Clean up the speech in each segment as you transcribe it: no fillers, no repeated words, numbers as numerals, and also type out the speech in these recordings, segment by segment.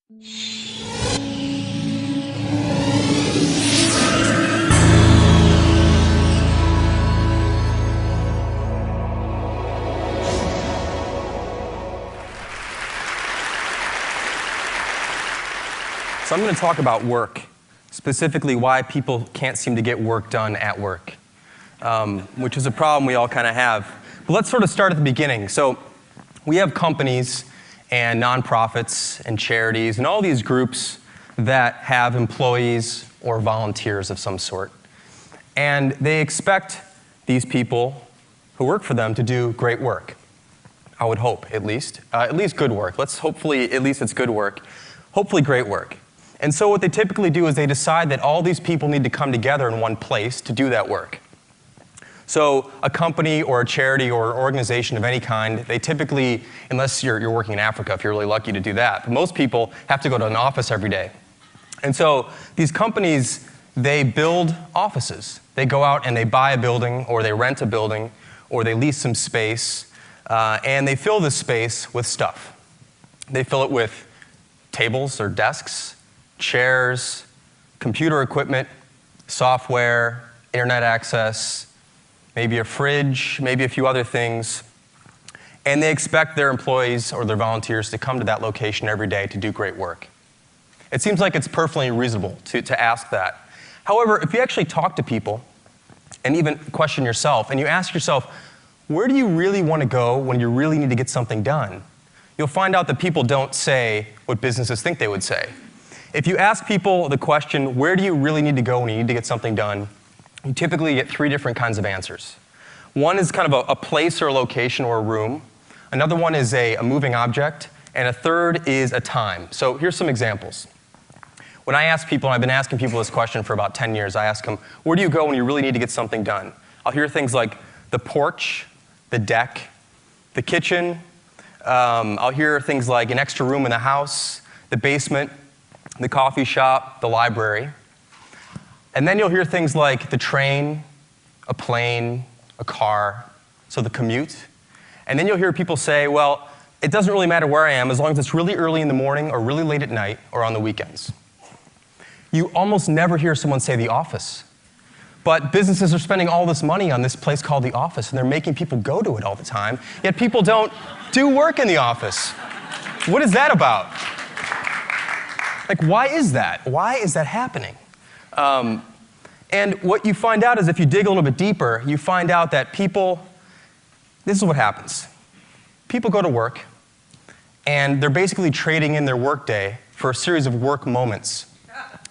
So I'm going to talk about work, specifically why people can't seem to get work done at work, which is a problem we all kind of have. But let's sort of start at the beginning. So we have companies and nonprofits and charities and all these groups that have employees or volunteers of some sort. And they expect these people who work for them to do great work. I would hope, at least good work. Let's hopefully, at least it's good work. Hopefully great work. And so what they typically do is they decide that all these people need to come together in one place to do that work. So a company or a charity or an organization of any kind, they typically, unless you're working in Africa, if you're really lucky to do that, but most people have to go to an office every day. And so these companies, they build offices. They go out and they buy a building, or they rent a building, or they lease some space, and they fill this space with stuff. They fill it with tables or desks, chairs, computer equipment, software, internet access, maybe a fridge, maybe a few other things. And they expect their employees or their volunteers to come to that location every day to do great work. It seems like it's perfectly reasonable to ask that. However, if you actually talk to people and even question yourself, and you ask yourself, where do you really want to go when you really need to get something done? You'll find out that people don't say what businesses think they would say. If you ask people the question, where do you really need to go when you need to get something done, you typically get three different kinds of answers. One is kind of a place or a location or a room. Another one is a moving object. And a third is a time. So here's some examples. When I ask people, and I've been asking people this question for about 10 years, I ask them, where do you go when you really need to get something done? I'll hear things like the porch, the deck, the kitchen. I'll hear things like an extra room in the house, the basement, the coffee shop, the library. And then you'll hear things like the train, a plane, a car, so the commute. And then you'll hear people say, well, it doesn't really matter where I am as long as it's really early in the morning or really late at night or on the weekends. You almost never hear someone say the office. But businesses are spending all this money on this place called the office, and they're making people go to it all the time, yet people don't do work in the office. What is that about? Like, why is that? Why is that happening? And what you find out is if you dig a little bit deeper, you find out that people, this is what happens. People go to work, and they're basically trading in their workday for a series of work moments.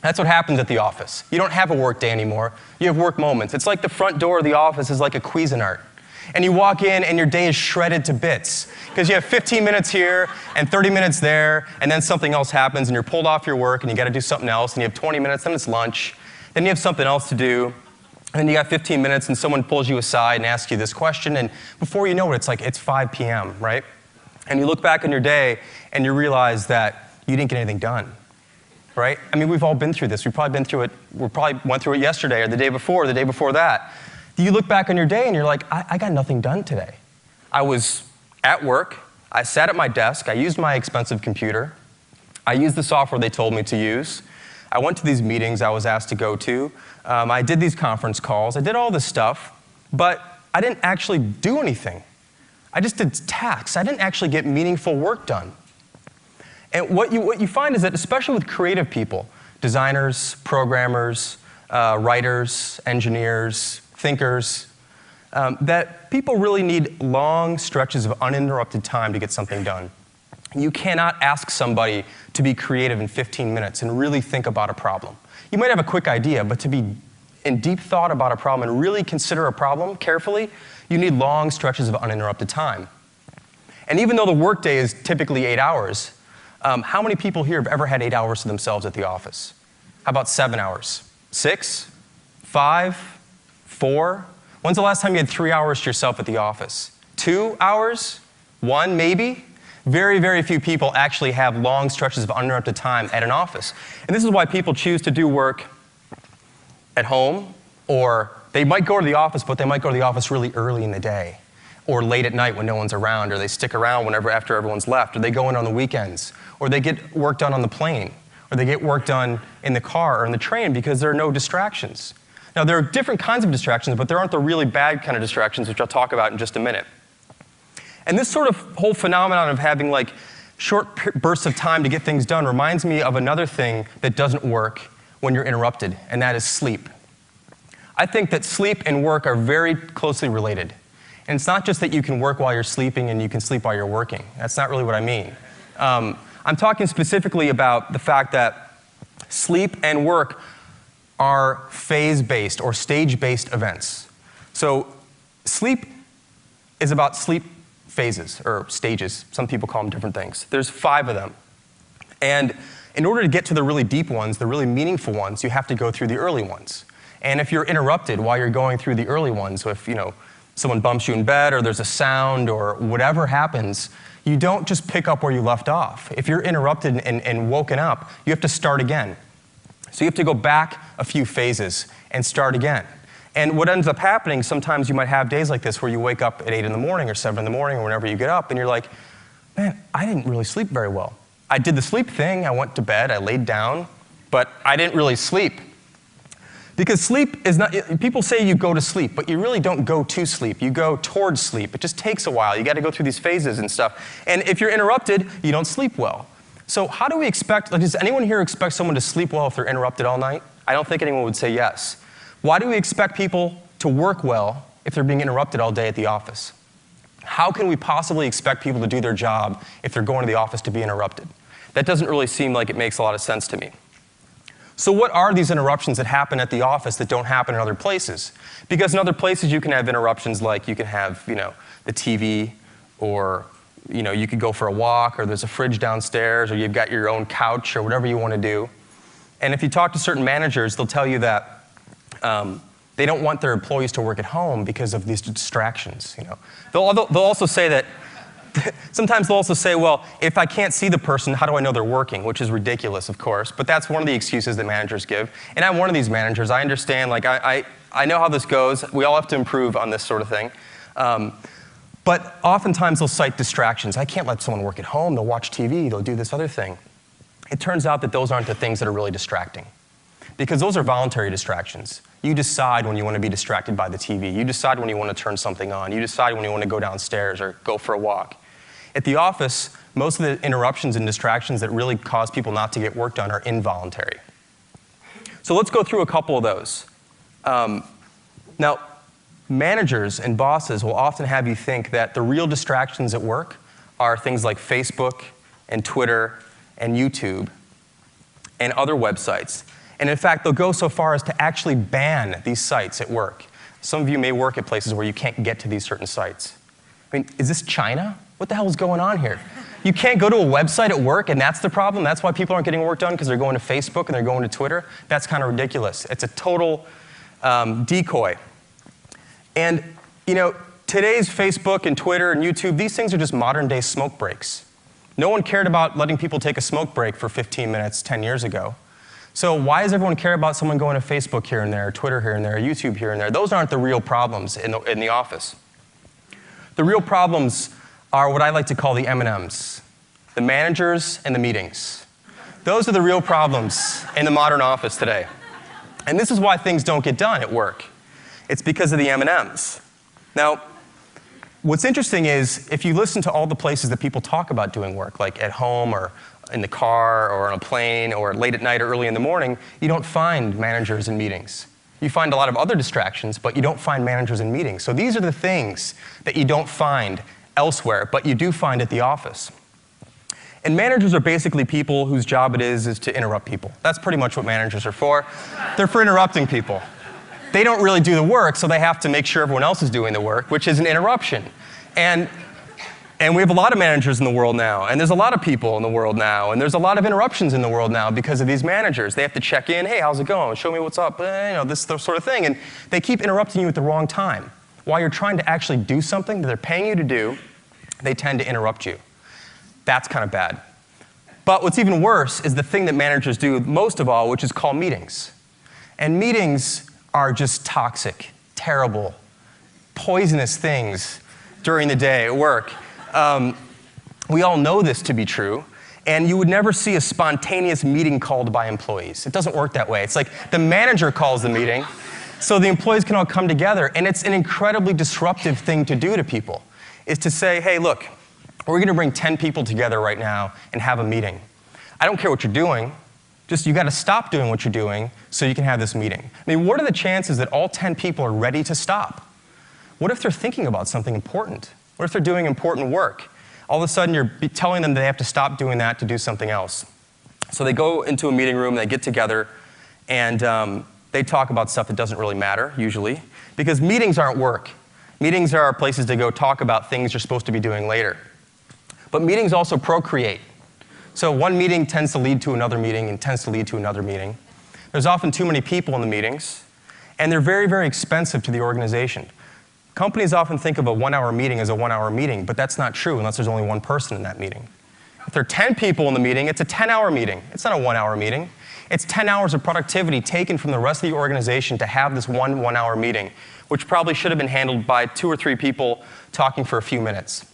That's what happens at the office. You don't have a work day anymore. You have work moments. It's like the front door of the office is like a Cuisinart. And you walk in, and your day is shredded to bits. Because you have 15 minutes here and 30 minutes there, and then something else happens, and you're pulled off your work, and you got to do something else, and you have 20 minutes, then it's lunch. Then you have something else to do. And then you got 15 minutes, and someone pulls you aside and asks you this question, and before you know it, it's 5 p.m., right? And you look back on your day, and you realize that you didn't get anything done, right? I mean, we've all been through this. We've probably been through it. We probably went through it yesterday or the day before that. You look back on your day, and you're like, I got nothing done today. I was at work. I sat at my desk. I used my expensive computer. I used the software they told me to use. I went to these meetings I was asked to go to. I did these conference calls. I did all this stuff, but I didn't actually do anything. I just did tasks. I didn't actually get meaningful work done. And what you find is that, especially with creative people, designers, programmers, writers, engineers, thinkers, that people really need long stretches of uninterrupted time to get something done. You cannot ask somebody to be creative in 15 minutes and really think about a problem. You might have a quick idea, but to be in deep thought about a problem and really consider a problem carefully, you need long stretches of uninterrupted time. And even though the workday is typically 8 hours, how many people here have ever had 8 hours to themselves at the office? How about 7 hours? 6? 5? 4? When's the last time you had 3 hours to yourself at the office? 2 hours? 1 maybe? Very, very few people actually have long stretches of uninterrupted time at an office. And this is why people choose to do work at home, or they might go to the office, but they might go to the office really early in the day. or late at night when no one's around, or they stick around whenever after everyone's left, or they go in on the weekends, or they get work done on the plane, or they get work done in the car or in the train because there are no distractions. Now, there are different kinds of distractions, but there aren't the really bad kind of distractions, which I'll talk about in just a minute. And this sort of whole phenomenon of having like short bursts of time to get things done reminds me of another thing that doesn't work when you're interrupted, and that is sleep. I think that sleep and work are very closely related. And it's not just that you can work while you're sleeping and you can sleep while you're working. That's not really what I mean. I'm talking specifically about the fact that sleep and work are phase-based or stage-based events. So sleep is about sleep phases or stages. Some people call them different things. There's 5 of them. And in order to get to the really deep ones, the really meaningful ones, you have to go through the early ones. And if you're interrupted while you're going through the early ones, so if someone bumps you in bed or there's a sound or whatever happens, you don't just pick up where you left off. If you're interrupted and woken up, you have to start again. So you have to go back a few phases and start again. And what ends up happening, sometimes you might have days like this where you wake up at 8 in the morning or 7 in the morning or whenever you get up and you're like, man, I didn't really sleep very well. I did the sleep thing, I went to bed, I laid down, but I didn't really sleep. Because sleep is not, people say you go to sleep, but you really don't go to sleep. You go towards sleep. It just takes a while. You got to go through these phases and stuff. And if you're interrupted, you don't sleep well. So how do we expect, does anyone here expect someone to sleep well if they're interrupted all night? I don't think anyone would say yes. Why do we expect people to work well if they're being interrupted all day at the office? How can we possibly expect people to do their job if they're going to the office to be interrupted? That doesn't really seem like it makes a lot of sense to me. So what are these interruptions that happen at the office that don't happen in other places? Because in other places you can have interruptions like you can have, the TV, or you could go for a walk, or there's a fridge downstairs, or you've got your own couch, or whatever you want to do. And if you talk to certain managers, they'll tell you that they don't want their employees to work at home because of these distractions. They'll also say that sometimes they'll also say, well, if I can't see the person, how do I know they're working? Which is ridiculous, of course, but that's one of the excuses that managers give. And I'm one of these managers. I understand, I know how this goes. We all have to improve on this sort of thing. But oftentimes they'll cite distractions. I can't let someone work at home. They'll watch TV. They'll do this other thing. It turns out that those aren't the things that are really distracting, because those are voluntary distractions. You decide when you want to be distracted by the TV. You decide when you want to turn something on. You decide when you want to go downstairs or go for a walk. At the office, most of the interruptions and distractions that really cause people not to get work done are involuntary. So let's go through a couple of those. Now, managers and bosses will often have you think that the real distractions at work are things like Facebook and Twitter and YouTube and other websites. And in fact, they'll go so far as to actually ban these sites at work. Some of you may work at places where you can't get to these certain sites. I mean, is this China? What the hell is going on here? You can't go to a website at work, and that's the problem? That's why people aren't getting work done, because they're going to Facebook and they're going to Twitter? That's kind of ridiculous. It's a total decoy. And, today's Facebook and Twitter and YouTube, these things are just modern-day smoke breaks. No one cared about letting people take a smoke break for 15 minutes 10 years ago. So why does everyone care about someone going to Facebook here and there, Twitter here and there, YouTube here and there? Those aren't the real problems in the office. The real problems are what I like to call the M&Ms, the managers and the meetings. Those are the real problems in the modern office today. And this is why things don't get done at work. It's because of the M&Ms. Now, what's interesting is if you listen to all the places that people talk about doing work, like at home or in the car or on a plane or late at night or early in the morning, you don't find managers in meetings. You find a lot of other distractions, but you don't find managers in meetings. So these are the things that you don't find elsewhere, but you do find at the office. And managers are basically people whose job it is to interrupt people. That's pretty much what managers are for. They're for interrupting people. They don't really do the work, so they have to make sure everyone else is doing the work, which is an interruption. And we have a lot of managers in the world now, and there's a lot of people in the world now, and there's a lot of interruptions in the world now because of these managers. They have to check in, hey, how's it going? Show me what's up, this sort of thing. And they keep interrupting you at the wrong time. While you're trying to actually do something that they're paying you to do, they tend to interrupt you. That's kind of bad. But what's even worse is the thing that managers do most of all, which is call meetings. And meetings are just toxic, terrible, poisonous things during the day at work. We all know this to be true. And you would never see a spontaneous meeting called by employees. It doesn't work that way. It's like the manager calls the meeting, so the employees can all come together. And it's an incredibly disruptive thing to do to people, is to say, hey, look, we're going to bring 10 people together right now and have a meeting. I don't care what you're doing. Just you got to stop doing what you're doing so you can have this meeting. I mean, what are the chances that all 10 people are ready to stop? What if they're thinking about something important? What if they're doing important work? All of a sudden, you're telling them they have to stop doing that to do something else. So they go into a meeting room, they get together, and they talk about stuff that doesn't really matter, usually, because meetings aren't work. Meetings are places to go talk about things you're supposed to be doing later. But meetings also procreate. So one meeting tends to lead to another meeting and tends to lead to another meeting. There's often too many people in the meetings, and they're very, very expensive to the organization. Companies often think of a 1-hour meeting as a 1-hour meeting, but that's not true unless there's only one person in that meeting. If there are 10 people in the meeting, it's a 10-hour meeting. It's not a 1-hour meeting. It's 10 hours of productivity taken from the rest of the organization to have this 1-hour meeting, which probably should have been handled by 2 or 3 people talking for a few minutes.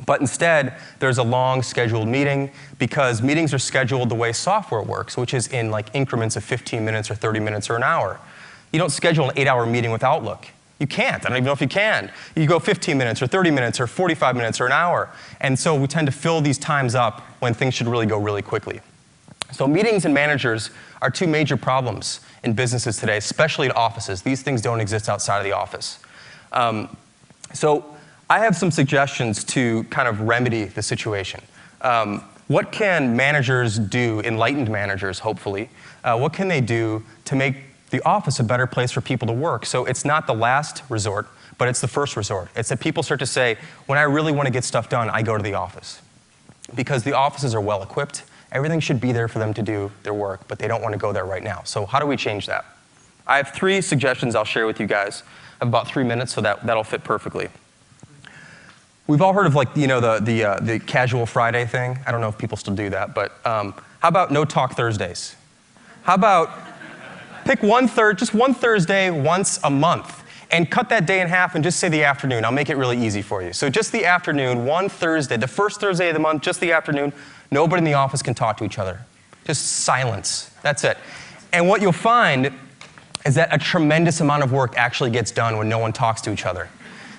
But instead, there's a long scheduled meeting because meetings are scheduled the way software works, which is in like increments of 15 minutes or 30 minutes or an hour. You don't schedule an 8-hour meeting with Outlook. You can't. I don't even know if you can. You go 15 minutes or 30 minutes or 45 minutes or an hour. And so we tend to fill these times up when things should really go really quickly. So meetings and managers are 2 major problems in businesses today, especially in offices. These things don't exist outside of the office. So I have some suggestions to kind of remedy the situation. What can managers do, enlightened managers, hopefully, what can they do to make the office a better place for people to work? So it's not the last resort, but it's the first resort. It's that people start to say, when I really want to get stuff done, I go to the office. Because the offices are well equipped. Everything should be there for them to do their work, but they don't want to go there right now. So how do we change that? I have 3 suggestions I'll share with you guys. I have about 3 minutes, so that'll fit perfectly. We've all heard of like, the casual Friday thing. I don't know if people still do that, but how about no talk Thursdays? How about pick just one Thursday once a month and cut that day in half and just say the afternoon. I'll make it really easy for you. So just the afternoon, one Thursday, the first Thursday of the month, just the afternoon, nobody in the office can talk to each other. Just silence. That's it. And what you'll find is that a tremendous amount of work actually gets done when no one talks to each other.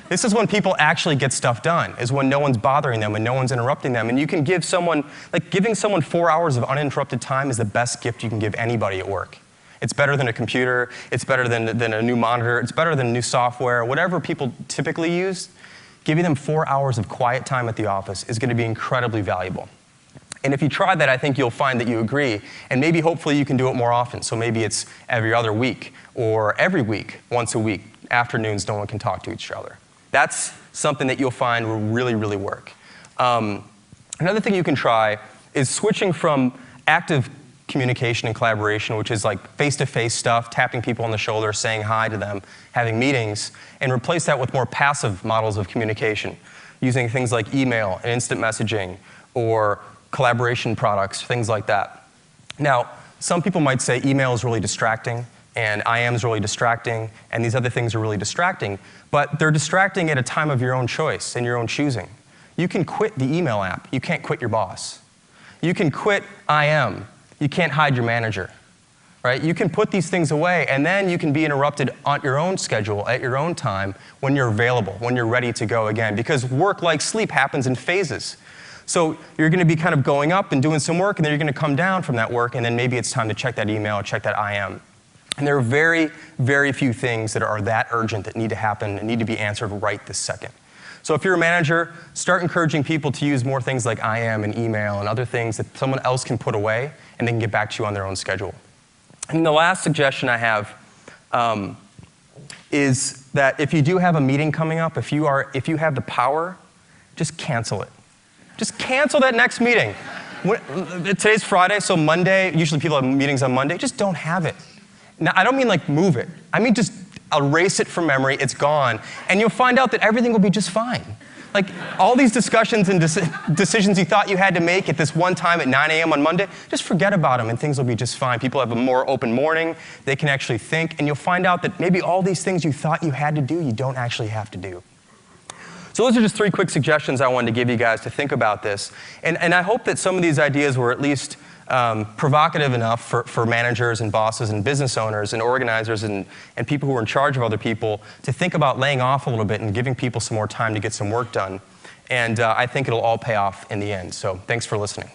This is when people actually get stuff done, is when no one's bothering them and no one's interrupting them. And you can give someone, giving someone 4 hours of uninterrupted time is the best gift you can give anybody at work. It's better than a computer. It's better than a new monitor. It's better than new software. Whatever people typically use, giving them 4 hours of quiet time at the office is going to be incredibly valuable. And if you try that, I think you'll find that you agree. And maybe, hopefully, you can do it more often. So maybe it's every other week or every week, once a week. Afternoons, no one can talk to each other. That's something that you'll find will really, really work. Another thing you can try is switching from active communication and collaboration, which is like face-to-face stuff, tapping people on the shoulder, saying hi to them, having meetings, and replace that with more passive models of communication, using things like email and instant messaging or collaboration products, things like that. Now, some people might say email is really distracting, and IM is really distracting, and these other things are really distracting, but they're distracting at a time of your own choice and your own choosing. You can quit the email app. You can't quit your boss. You can quit IM. You can't hide your manager, right? You can put these things away, and then you can be interrupted on your own schedule, at your own time, when you're available, when you're ready to go again, because work, like sleep, happens in phases. So you're going to be kind of going up and doing some work, and then you're going to come down from that work, and then maybe it's time to check that email or check that IM. And there are very, very few things that are that urgent that need to happen and need to be answered right this second. So if you're a manager, start encouraging people to use more things like IM and email and other things that someone else can put away and they can get back to you on their own schedule. And the last suggestion I have is that if you do have a meeting coming up, if you have the power, just cancel it. Just cancel that next meeting. Today's Friday, so Monday, usually people have meetings on Monday, just don't have it. Now, I don't mean like move it. I mean just erase it from memory, it's gone, and you'll find out that everything will be just fine. Like all these discussions and decisions you thought you had to make at this one time at 9 a.m. on Monday, just forget about them and things will be just fine. People have a more open morning, they can actually think, and you'll find out that maybe all these things you thought you had to do, you don't actually have to do. So those are just 3 quick suggestions I wanted to give you guys to think about this. And I hope that some of these ideas were at least provocative enough for managers and bosses and business owners and organizers and people who are in charge of other people to think about laying off a little bit and giving people some more time to get some work done. And I think it'll all pay off in the end. So thanks for listening.